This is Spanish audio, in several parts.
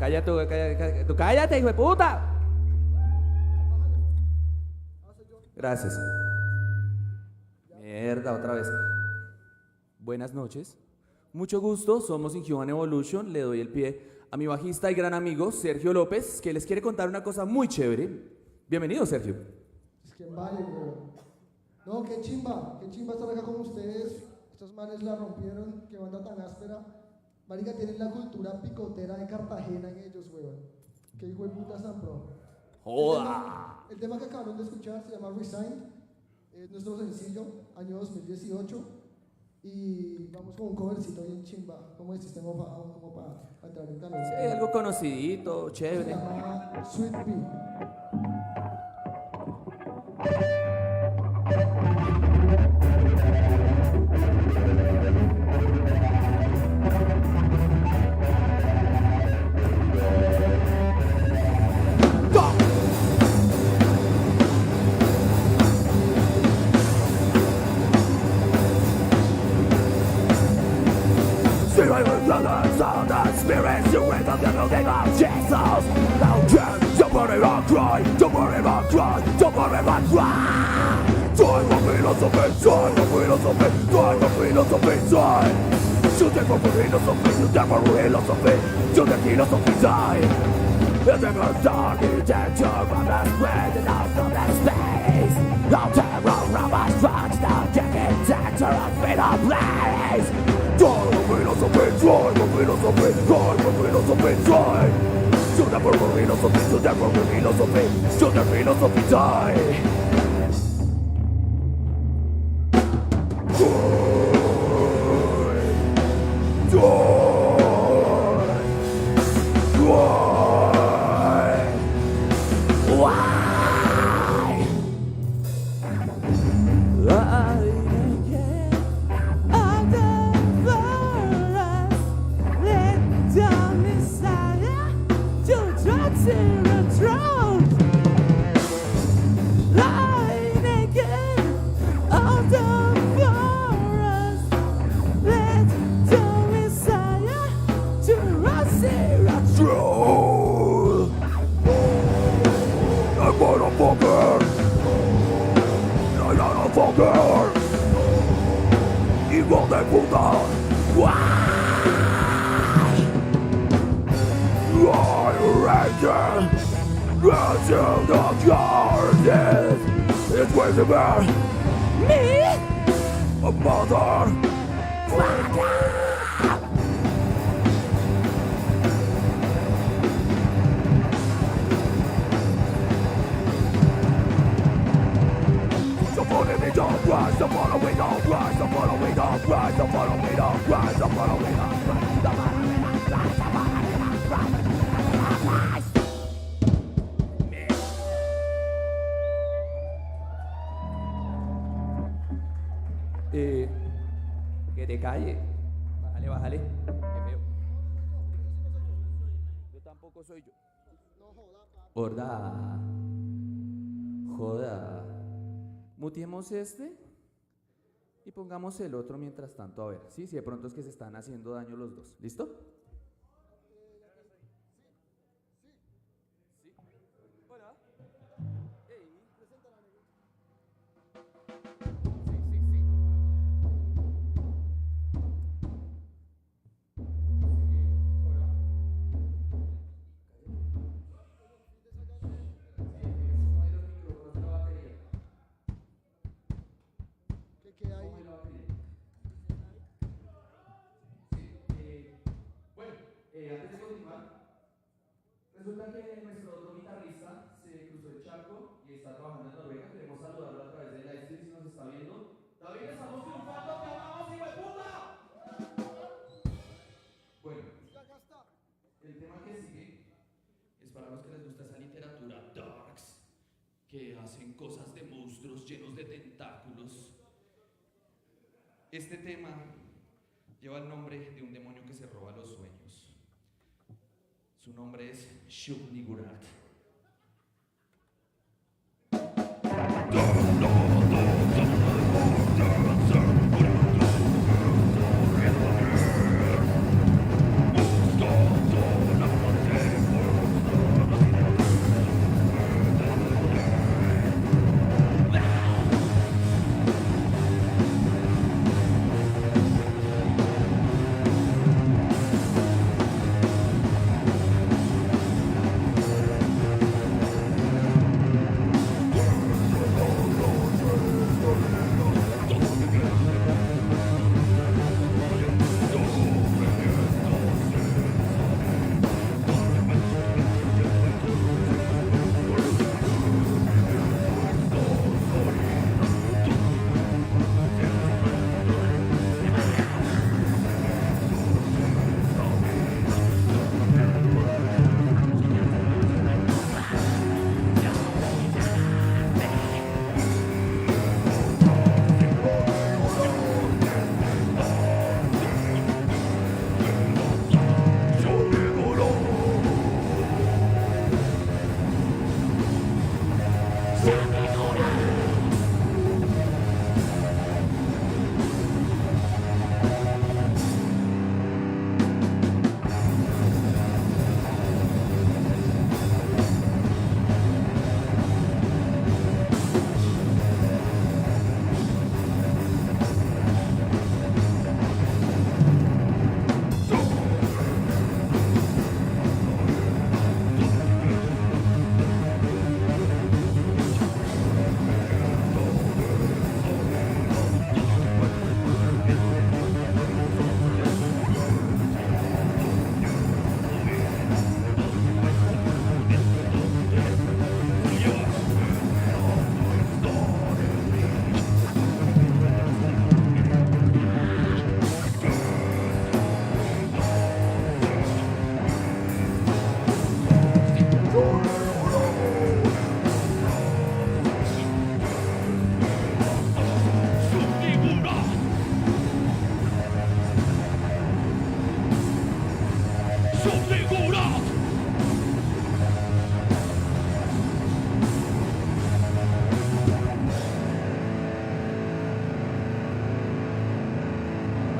Cállate, hijo de puta. Gracias. Mierda, otra vez. Buenas noches. Mucho gusto, somos Inhuman Evolution. Le doy el pie a mi bajista y gran amigo Sergio López, que les quiere contar una cosa muy chévere. Bienvenido, Sergio. Es que vale, bro. No, qué chimba estar acá con ustedes. Estos manes la rompieron, qué banda tan áspera. Marica, tienen la cultura picotera de Cartagena en ellos, weón. Qué hijo de puta están, bro. ¡Joda! El tema que acabaron de escuchar se llama Resigned. Es nuestro sencillo, año 2018. Y vamos con un covercito bien chimba, como el sistema como para entrar en calor. Sí, algo conocidito, Se chévere. llama Sweet Pea. Of the spirits, you wake up the building of Jesus. Now don't worry about cry, don't worry about cry, don't worry about cry. Die for philosophy, die for philosophy, die for philosophy, die. You die for philosophy, you die for philosophy, you the philosophy die. It's a dark danger from the spread out of the space. No terror of us drugs, no jacket, danger of fatal place. Die for philosophy, die for philosophy, die for philosophy, die. You never for philosophy, you never for philosophy, you the philosophy die. Hijo de puta. Ranger, into the garden. It's way to bear me, a mother. Don't rise, the following don't rise, the following don't rise, the following don't rise, the following don't rise, the following don't rise, the following don't rise. Que te calle. Bájale, bájale. Qué feo. Yo tampoco soy yo. Horda. Joda. Mutiemos este y pongamos el otro mientras tanto, a ver, ¿sí? Si de pronto es que se están haciendo daño los dos. ¿Listo? Sí. Hola. Hey. Antes de continuar, resulta que nuestro otro guitarrista se cruzó el charco y está trabajando en Noruega. Queremos saludarlo a través de la stream si nos está viendo. ¡David, estamos triunfando! ¡Te amamos, hijo de puta! Bueno, el tema que sigue es para los que les gusta esa literatura darks, que hacen cosas de monstruos llenos de tentáculos. Este tema lleva el nombre de un demonio que se roba los sueños. Su nombre es Shub-Niggurath.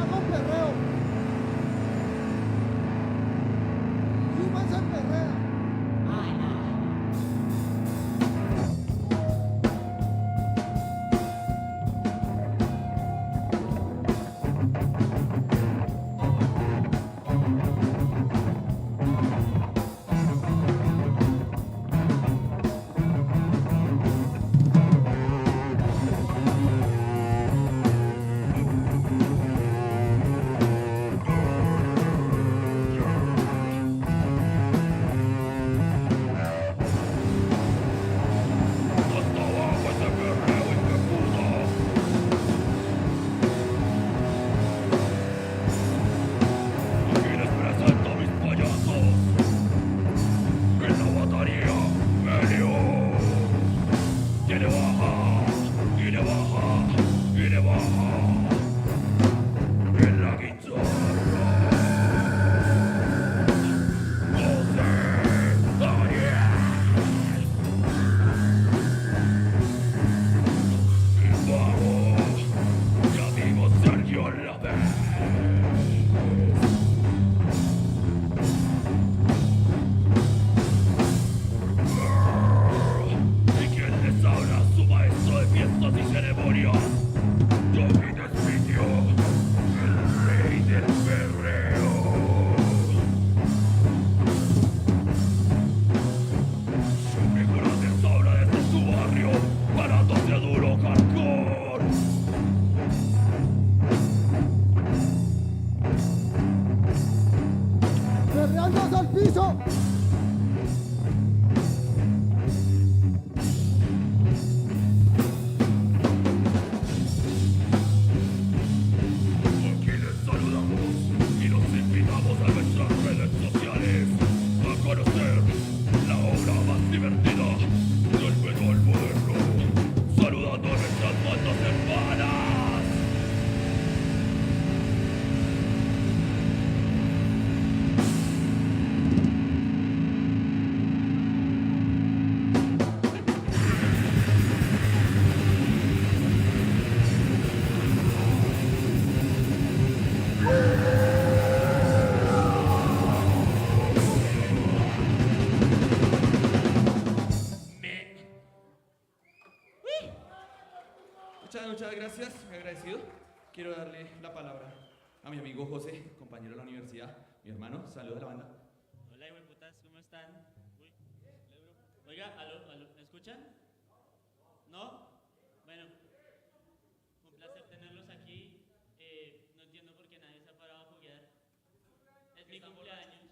Hagan perreo. Súbanse al perreo. Perreando al piso. Aquí les saludamos y los invitamos a nuestras redes sociales a conocer la obra más divertida del metal moderno. Saludando a nuestras bandas hermanas. Muchas gracias, muy agradecido. Quiero darle la palabra a mi amigo José, compañero de la universidad, mi hermano. Saludos a la banda. Hola, hijueputas, ¿cómo están? Uy, oiga, aló, ¿me escuchan? ¿No? Bueno, un placer tenerlos aquí. No entiendo por qué nadie se ha parado a foguear. Es mi cumpleaños,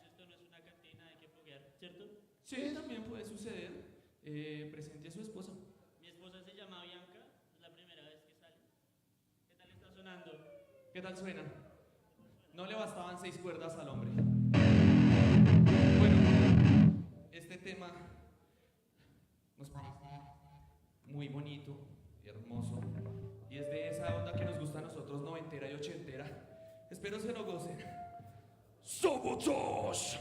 esto no es una cantina, hay que foguear, ¿cierto? Sí, también puede suceder. Presente a su esposa. Mi esposa se llama Bianca, es la primera vez que sale. ¿Qué tal está sonando? ¿Qué tal suena? No le bastaban 6 cuerdas al hombre. Bueno, este tema nos parece muy bonito, hermoso, y es de esa onda que nos gusta a nosotros, noventera y ochentera. Espero se lo gocen. Sabotage.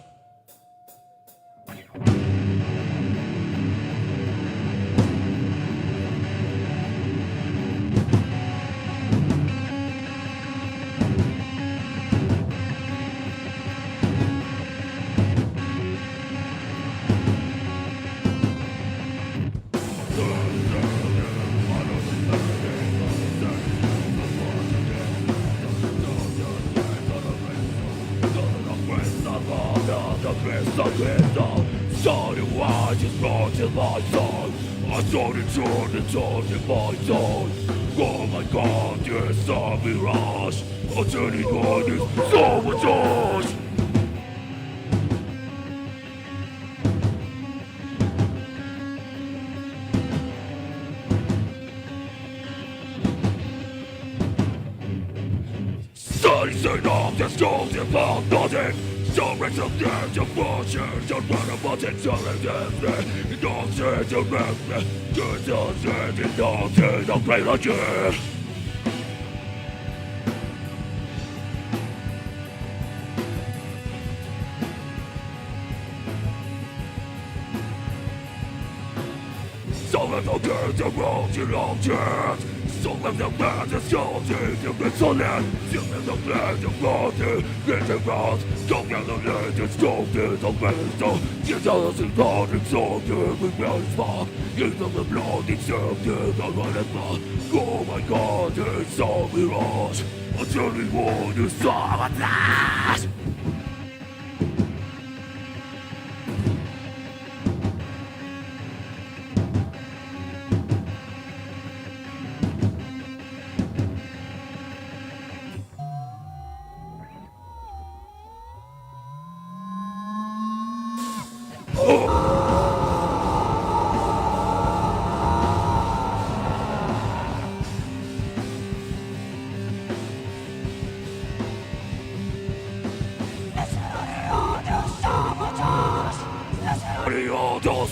Starting wise is brought to my side. I started turning in my side. Oh my god, yes, I'm a mirage. I'm turning on this sabotage. Studies enough, just talking about nothing. Stories of death, of bullshit, don't run about it, telling everything. Nonsense, of everything. Just nonsense, nonsense, I'll play like this. Some of the girls are rolling on chairs. Some of the bad are salty, the insolent. Some of the bad are rotting, get the rot. Some of the legends don't get the best. Get us in God and so we will spark. Get them the blood, it's something I want to fuck. Oh my god, it's all mirage. I totally want to sabotage.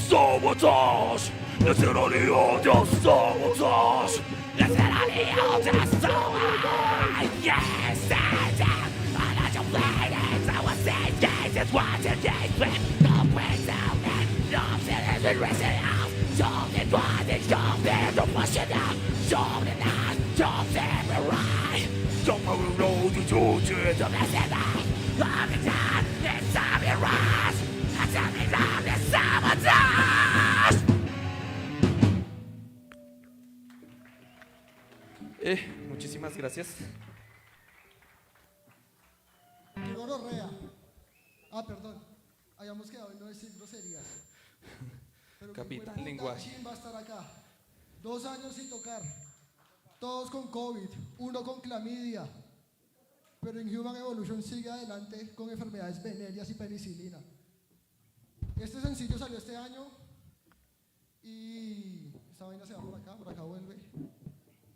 Sabotage! Listen on the audio sabotage! Listen on the audio sabotage! Yes, I'm not your planet. I was saying yes, it's what it is. No place out there. Nothing has been risen out. Something was it, something to push it out. Something not, something right. Something road to do to mess it out. All the time, it's something right. Something wrong, it's sabotage! Muchísimas gracias. ¡Qué gonorrea! Ah, perdón. Habíamos quedado en no decir groserías. Pero Capitán qué lenguaje. chimba estar acá. 2 años sin tocar. Todos con COVID. 1 con clamidia. Pero en Human Evolution sigue adelante con enfermedades venéreas y penicilina. Este sencillo salió este año y esta vaina se va por acá vuelve.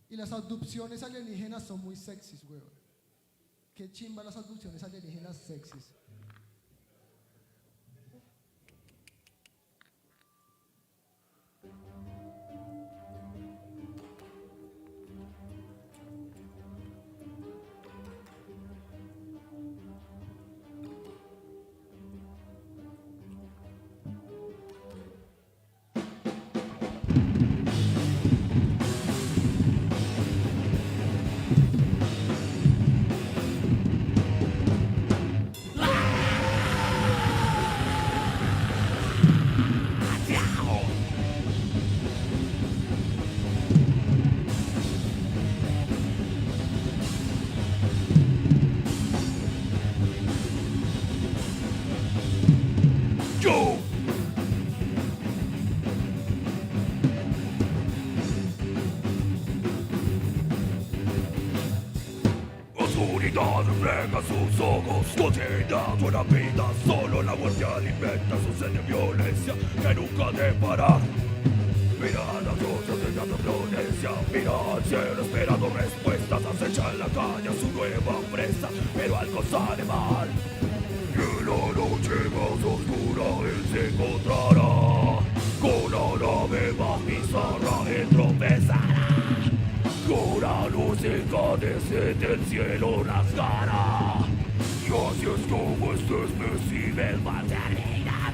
Y las abducciones alienígenas son muy sexys, weón. Qué chimba las abducciones alienígenas sexys. Oscuridad refleja sus ojos, cotidiano una vida, solo la muerte alimenta su sed de violencia que nunca ha de parar. Mira las cosas de tanta violencia, mira al cielo esperando respuestas, acecha en la calle a su nueva presa, pero algo sale mal. Y en la noche más oscura él se encontrará con la nave más bizarra, él tropezará. Con la luz incandescente del cielo rasgará. Y así es como este espécimen va a terminar.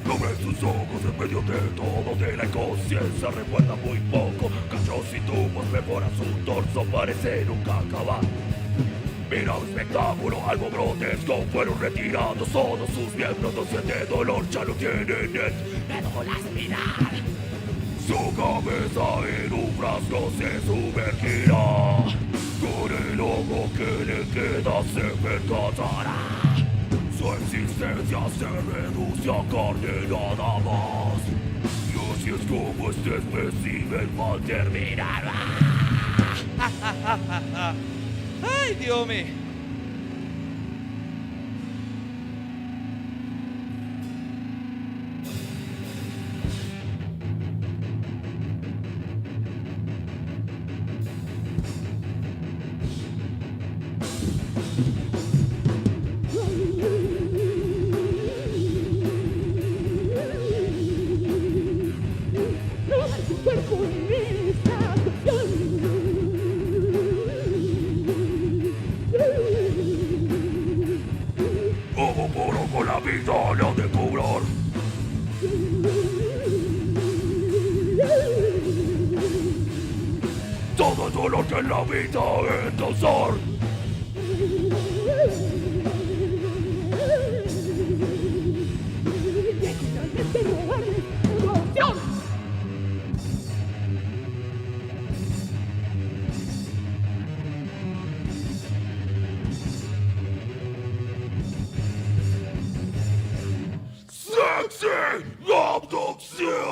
Abre sus ojos en medio de todo, de la inconsciencia recuerda muy poco. Cachos y tubos perforan su torso, parece nunca acabar. Mira un espectáculo, algo grotesco. Fueron retirados todos sus miembros. No siente dolor, ya lo tienen en médulas mirar. Su cabeza en un frasco se sumergirá. Con el ojo que le queda se percatará. Su existencia se reduce a carne nada más. Y así es como este espécimen va a terminar. ¡Ay, Dios mío! Como puro con la vida lo de cobrar. Todo dolor que en la vida endosar. Sexy abducción.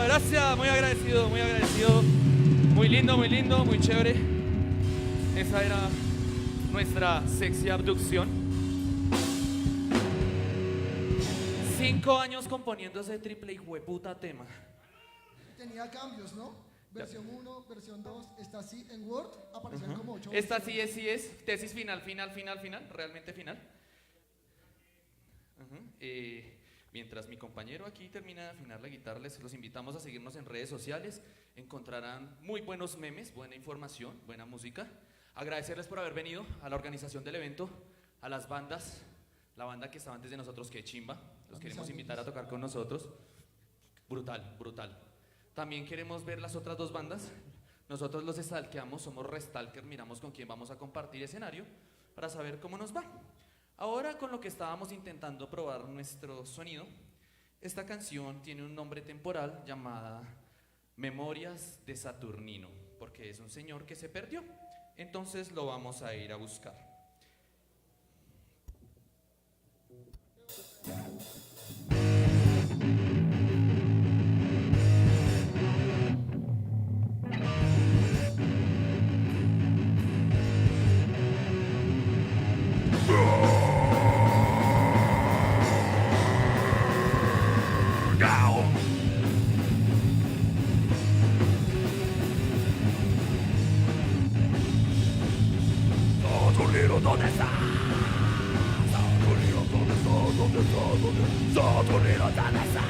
Gracias, muy agradecido, muy agradecido. Muy lindo, muy chévere. Esa era nuestra sexy abducción. 5 años componiendo ese triple hijueputa tema. Tenía cambios, ¿no? Versión 1, versión 2, está así en Word, aparecían como 8. Esta sí es, tesis final, realmente final. Mientras mi compañero aquí termina de afinar la guitarra, los invitamos a seguirnos en redes sociales. Encontrarán muy buenos memes, buena información, buena música. Agradecerles por haber venido a la organización del evento, a las bandas, la banda que estaba antes de nosotros, que chimba. Los queremos invitar a tocar con nosotros. Brutal, brutal. También queremos ver las otras 2 bandas. Nosotros los stalkeamos, somos restalker, miramos con quién vamos a compartir escenario para saber cómo nos va. Ahora, con lo que estábamos intentando probar nuestro sonido, esta canción tiene un nombre temporal llamada Memorias de Saturnino, porque es un señor que se perdió. Entonces lo vamos a ir a buscar. Saturnino, ¿dónde está? Saturnino, ¿dónde está? ¿Dónde está? ¿Dónde está? Saturnino, ¿dónde está?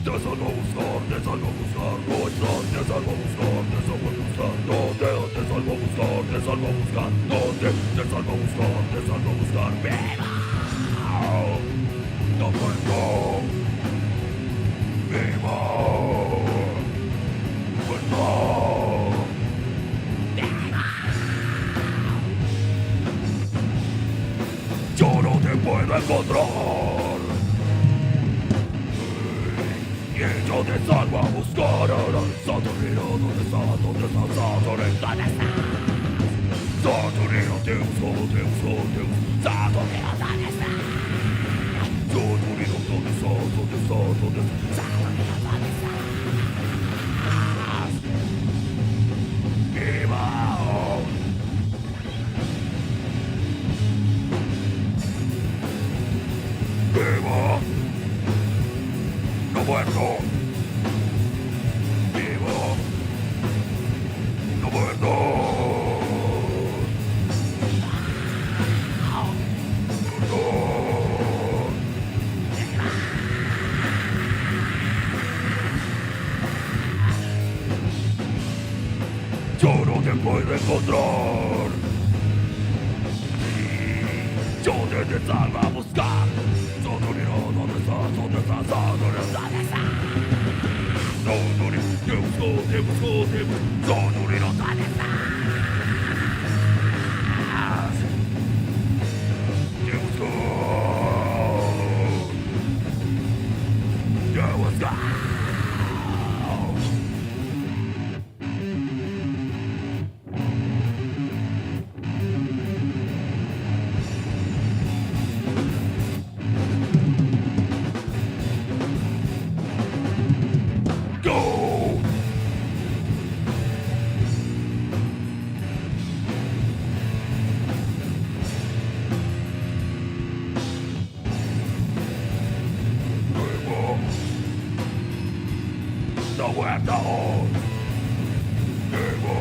Te salgo a buscar, te salgo a buscar, no estás, te salgo a buscar, te salgo a buscar, ¿dónde? Te salgo a buscar, te salgo a buscar, ¿dónde? Te salgo a buscar, te salgo a buscar, ¡viva! No puedo, ¡viva! Yo no te puedo encontrar y yo te salgo a buscar. Saturnino, ¿dónde estás? ¿Dónde estás? Saturnino, ¿dónde estás? Saturino Deus, oh Deus, oh Deus. Saturino, ¿dónde está? Saturino, ¿dónde está? ¿Dónde está? ¿Dónde está? Saturino, ¿dónde está? ¡Viva! ¡Viva! ¡No muerto! ¡Viva! ¡No muerto! Yo no te puedo encontrar. Yo te salgo a buscar. Saturino, ¿dónde estás? ¿Dónde estás? Saturino, ¿dónde estás? Saturino, te busco, te busco, te busco. Saturino, ¿dónde estás? Te busco. Te busco. Go! Nuevo. La vuelta hoy. Nuevo.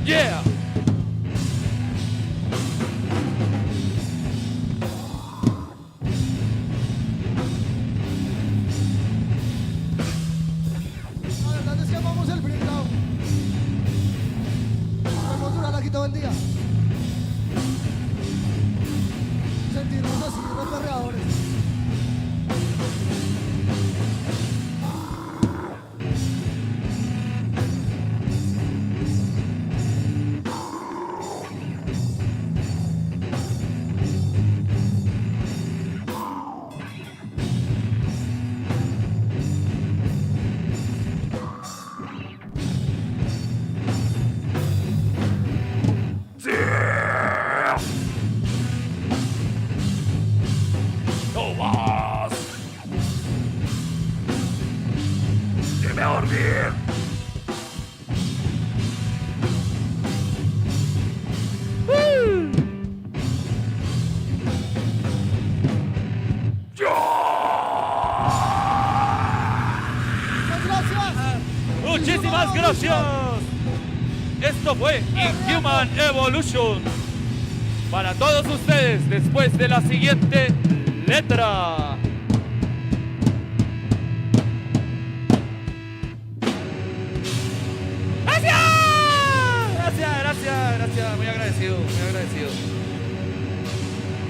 Yeah! La verdad es que amamos el breakdown. Podemos durar aquí todo el día. Sentirnos así, unos perreadores. Yeah! No más. Dime a dormir. Muchas gracias. Muchísimas gracias. Esto fue Inhuman Evolution. Para todos ustedes, después de la siguiente letra. ¡Gracias! Gracias. Muy agradecido.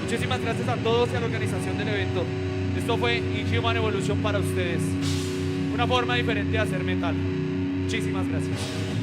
Muchísimas gracias a todos y a la organización del evento. Esto fue Inhuman Evolution para ustedes. Una forma diferente de hacer metal. Muchísimas gracias.